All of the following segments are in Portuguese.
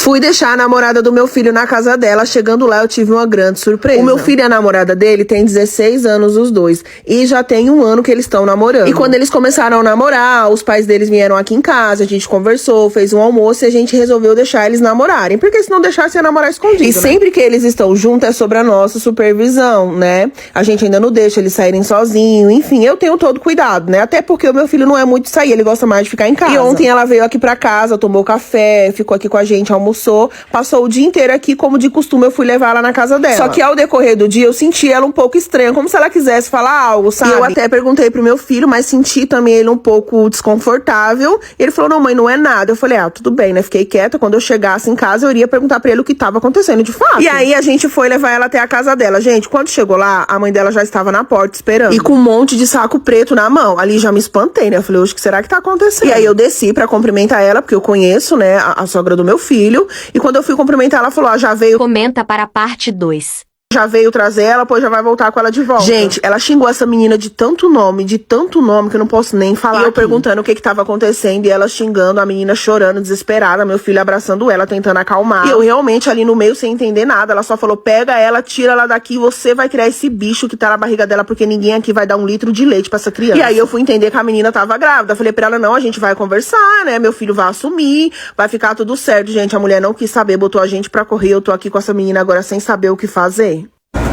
Fui deixar a namorada do meu filho na casa dela. Chegando lá, eu tive uma grande surpresa. O meu filho e a namorada dele tem 16 anos os dois. E já tem 1 ano que eles estão namorando. E quando eles começaram a namorar, os pais deles vieram aqui em casa, a gente conversou, fez um almoço e a gente resolveu deixar eles namorarem. Porque se não deixasse, ia namorar escondido, e sempre que eles estão juntos, é sobre a nossa supervisão, né? A gente ainda não deixa eles saírem sozinhos. Enfim, eu tenho todo cuidado, né? Até porque o meu filho não é muito de sair, ele gosta mais de ficar em casa. E ontem ela veio aqui pra casa, tomou café, ficou aqui com a gente, almoçou, passou o dia inteiro aqui, como de costume eu fui levar ela na casa dela. Só que ao decorrer do dia eu senti ela um pouco estranha, como se ela quisesse falar algo, sabe? E eu até perguntei pro meu filho, mas senti também ele um pouco desconfortável. Ele falou, não mãe, não é nada. Eu falei, tudo bem, né? Fiquei quieta, quando eu chegasse em casa eu iria perguntar pra ele o que tava acontecendo de fato. E aí a gente foi levar ela até a casa dela. Gente, quando chegou lá, a mãe dela já estava na porta esperando. E com um monte de saco preto na mão. Ali já me espantei, né? Eu falei, oxe, o que será que tá acontecendo? E aí eu desci pra cumprimentar ela, porque eu conheço, né, a sogra do meu filho. E quando eu fui cumprimentar, ela falou, já veio... Comenta para a parte 2. Já veio trazer ela, pois já vai voltar com ela de volta. Gente, ela xingou essa menina de tanto nome, que eu não posso nem falar. E eu perguntando o que tava acontecendo, e ela xingando, a menina chorando, desesperada, meu filho abraçando ela, tentando acalmar. E eu realmente ali no meio, sem entender nada, ela só falou, pega ela, tira ela daqui, você vai criar esse bicho que tá na barriga dela, porque ninguém aqui vai dar 1 litro de leite pra essa criança. E aí eu fui entender que a menina tava grávida. Eu falei pra ela, não, a gente vai conversar, né, meu filho vai assumir, vai ficar tudo certo. Gente, a mulher não quis saber, botou a gente pra correr, eu tô aqui com essa menina agora sem saber o que fazer.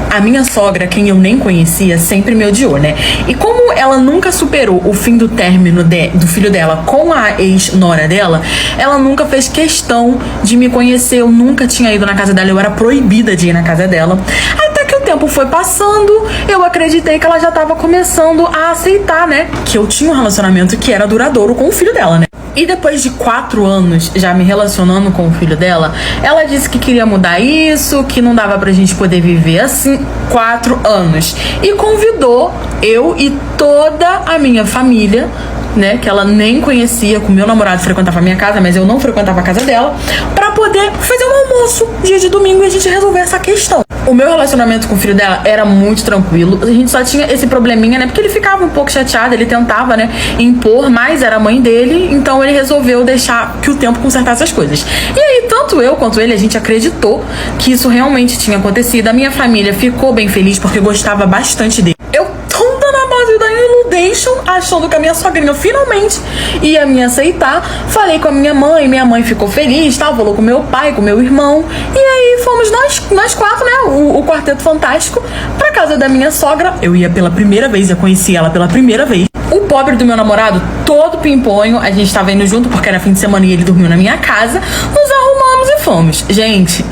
A minha sogra, quem eu nem conhecia, sempre me odiou, né? E como ela nunca superou o fim do término do filho dela com a ex-nora dela, ela nunca fez questão de me conhecer. Eu nunca tinha ido na casa dela, eu era proibida de ir na casa dela. Até que o tempo foi passando, eu acreditei que ela já tava começando a aceitar, né? Que eu tinha um relacionamento que era duradouro com o filho dela, né? E depois de 4 anos já me relacionando com o filho dela, ela disse que queria mudar isso, que não dava pra gente poder viver assim. 4 anos. E convidou eu e toda a minha família, né, que ela nem conhecia, com meu namorado frequentava a minha casa, mas eu não frequentava a casa dela, pra poder fazer um almoço dia de domingo e a gente resolver essa questão. O meu relacionamento com o filho dela era muito tranquilo, a gente só tinha esse probleminha, né, porque ele ficava um pouco chateado, ele tentava, né, impor, mas era a mãe dele, então ele resolveu deixar que o tempo consertasse as coisas. E aí, tanto eu quanto ele, a gente acreditou que isso realmente tinha acontecido. A minha família ficou bem feliz porque gostava bastante dele. Eu toda na base da iludation, achando que a minha sogrinha finalmente ia me aceitar. Falei com a minha mãe ficou feliz, tal, falou com meu pai, com meu irmão. E aí fomos nós 4, né, o quarteto fantástico, pra casa da minha sogra. Eu ia pela primeira vez, eu conheci ela pela primeira vez. O pobre do meu namorado, todo pimpolho, a gente tava indo junto porque era fim de semana e ele dormiu na minha casa. Nos arrumamos e fomos. Gente,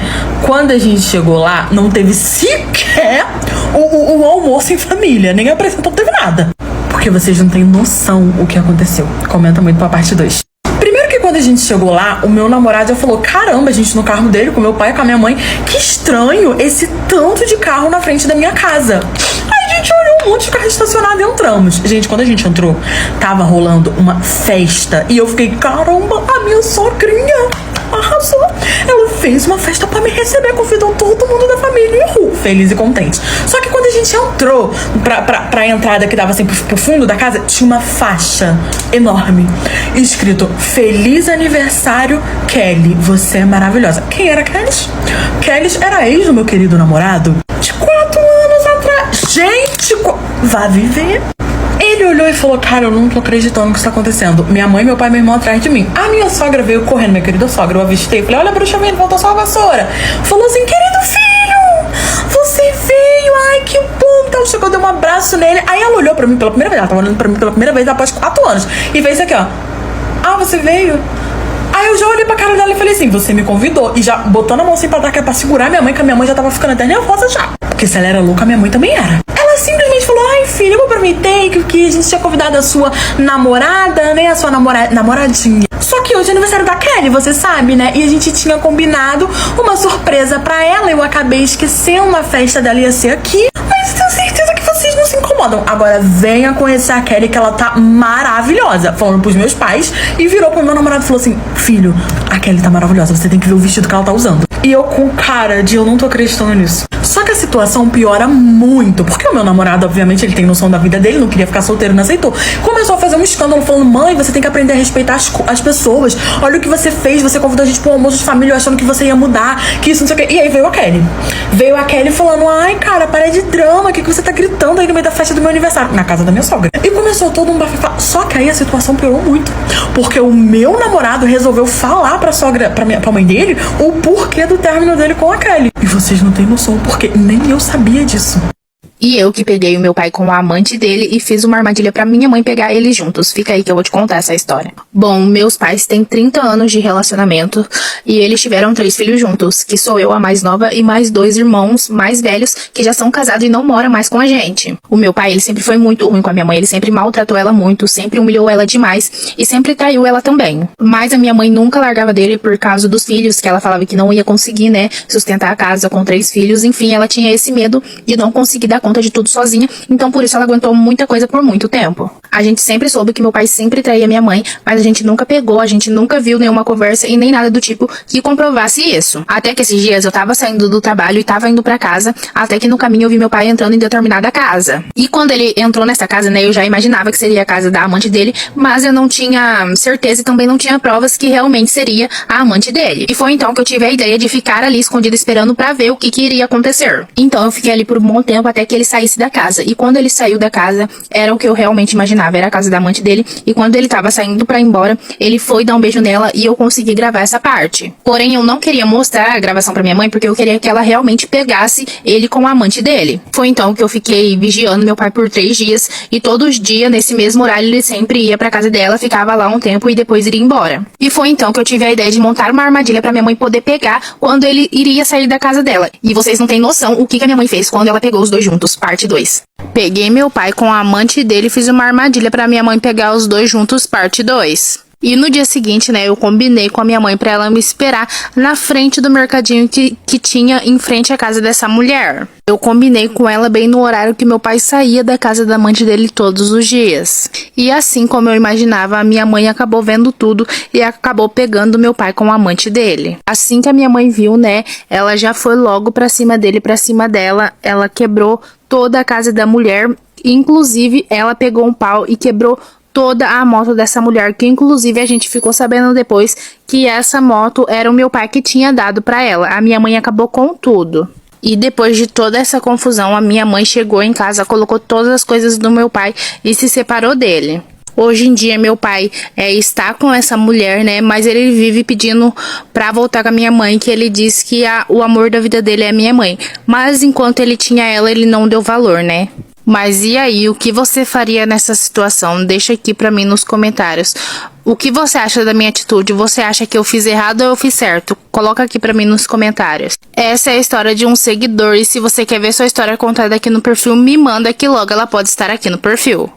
quando a gente chegou lá, não teve sequer o almoço em família, nem a apresentação, não teve nada. Porque vocês não têm noção o que aconteceu. Comenta muito pra parte 2. Primeiro que quando a gente chegou lá, o meu namorado já falou, caramba, a gente no carro dele, com meu pai e com a minha mãe, que estranho esse tanto de carro na frente da minha casa. Aí a gente olhou um monte de carro estacionado e entramos. Gente, quando a gente entrou, tava rolando uma festa e eu fiquei, caramba, a minha sogrinha arrasou. Ela fez uma festa pra me receber, convidou todo mundo da família e feliz e contente. Só que quando a gente entrou pra entrada que dava assim pro fundo da casa, tinha uma faixa enorme escrito, feliz aniversário Kelly, você é maravilhosa. Quem era Kelly? Kelly era ex do meu querido namorado de 4 anos atrás. Gente, vá viver. Ele olhou e falou, cara, eu não tô acreditando no que está acontecendo. Minha mãe, meu pai e meu irmão atrás de mim. A minha sogra veio correndo, minha querida sogra, eu avistei. Falei, olha a bruxa vindo, voltou só a vassoura. Falou assim, querido filho, você veio, ai que bom. Então chegou, deu um abraço nele. Aí ela olhou pra mim pela primeira vez, ela tava olhando pra mim pela primeira vez após 4 anos. E fez isso aqui, ó. Ah, você veio? Aí eu já olhei pra cara dela e falei assim, você me convidou. E já botando a mão assim pra dar, que é pra segurar minha mãe, que a minha mãe já tava ficando até nervosa já. Porque se ela era louca, a minha mãe também era. Ela simplesmente falou, ai filha, eu aproveitei que a gente tinha convidado a sua namorada, né, a sua namoradinha. Só que hoje é aniversário da Kelly, você sabe, né? E a gente tinha combinado uma surpresa pra ela. Eu acabei esquecendo, a festa dela ia ser aqui. Mas eu tenho certeza que vocês não se incomodam. Agora venha conhecer a Kelly, que ela tá maravilhosa. Falando pros meus pais. E virou pro meu namorado e falou assim, filho, a Kelly tá maravilhosa, você tem que ver o vestido que ela tá usando. E eu com cara de eu não tô acreditando nisso. Só que a situação piora muito, porque o meu namorado, obviamente, ele tem noção da vida dele, não queria ficar solteiro, não aceitou. Começou a fazer um escândalo falando: mãe, você tem que aprender a respeitar as pessoas. Olha o que você fez, você convidou a gente pra um almoço de família achando que você ia mudar, que isso não sei o quê. E aí veio a Kelly. Veio a Kelly falando: ai, cara, para de drama, o que você tá gritando aí no meio da festa do meu aniversário? Na casa da minha sogra. E começou todo um bafafá. Só que aí a situação piorou muito, porque o meu namorado resolveu falar pra sogra, pra mãe dele, o porquê do término dele com a Kelly. E vocês não têm noção, porque nem eu sabia disso. E eu que peguei o meu pai com a amante dele e fiz uma armadilha pra minha mãe pegar eles juntos. Fica aí que eu vou te contar essa história. Bom, meus pais têm 30 anos de relacionamento e eles tiveram 3 filhos juntos, que sou eu a mais nova e mais 2 irmãos mais velhos que já são casados e não moram mais com a gente. O meu pai, ele sempre foi muito ruim com a minha mãe, ele sempre maltratou ela muito, sempre humilhou ela demais e sempre traiu ela também. Mas a minha mãe nunca largava dele por causa dos filhos, que ela falava que não ia conseguir, né, sustentar a casa com 3 filhos. Enfim, ela tinha esse medo de não conseguir dar conta de tudo sozinha, então por isso ela aguentou muita coisa por muito tempo. A gente sempre soube que meu pai sempre traía minha mãe, mas a gente nunca pegou, a gente nunca viu nenhuma conversa e nem nada do tipo que comprovasse isso. Até que esses dias eu tava saindo do trabalho e tava indo pra casa, até que no caminho eu vi meu pai entrando em determinada casa. E quando ele entrou nessa casa, né, eu já imaginava que seria a casa da amante dele, mas eu não tinha certeza e também não tinha provas que realmente seria a amante dele. E foi então que eu tive a ideia de ficar ali escondida esperando pra ver o que iria acontecer. Então eu fiquei ali por um bom tempo até que ele saísse da casa. E quando ele saiu da casa, era o que eu realmente imaginava, era a casa da amante dele. E quando ele tava saindo pra ir embora, ele foi dar um beijo nela e eu consegui gravar essa parte. Porém, eu não queria mostrar a gravação pra minha mãe, porque eu queria que ela realmente pegasse ele com a amante dele. Foi então que eu fiquei vigiando meu pai por 3 dias, e todos os dias, nesse mesmo horário, ele sempre ia pra casa dela, ficava lá um tempo e depois iria embora. E foi então que eu tive a ideia de montar uma armadilha pra minha mãe poder pegar quando ele iria sair da casa dela. E vocês não têm noção o que a minha mãe fez quando ela pegou os 2 juntos, parte 2. Peguei meu pai com a amante dele e fiz uma armadilha pra minha mãe pegar os 2 juntos, parte 2. E no dia seguinte, né, eu combinei com a minha mãe pra ela me esperar na frente do mercadinho que tinha em frente à casa dessa mulher. Eu combinei com ela bem no horário que meu pai saía da casa da amante dele todos os dias. E assim como eu imaginava, a minha mãe acabou vendo tudo e acabou pegando meu pai com a amante dele. Assim que a minha mãe viu, né, ela já foi logo pra cima dele, pra cima dela. Ela quebrou toda a casa da mulher, inclusive ela pegou um pau e quebrou toda a moto dessa mulher, que inclusive a gente ficou sabendo depois que essa moto era o meu pai que tinha dado pra ela. A minha mãe acabou com tudo. E depois de toda essa confusão, a minha mãe chegou em casa, colocou todas as coisas do meu pai e se separou dele. Hoje em dia, meu pai está com essa mulher, né? Mas ele vive pedindo pra voltar com a minha mãe, que ele diz que o amor da vida dele é a minha mãe. Mas enquanto ele tinha ela, ele não deu valor, né? Mas e aí, o que você faria nessa situação? Deixa aqui pra mim nos comentários. O que você acha da minha atitude? Você acha que eu fiz errado ou eu fiz certo? Coloca aqui pra mim nos comentários. Essa é a história de um seguidor, e se você quer ver sua história contada aqui no perfil, me manda que logo ela pode estar aqui no perfil.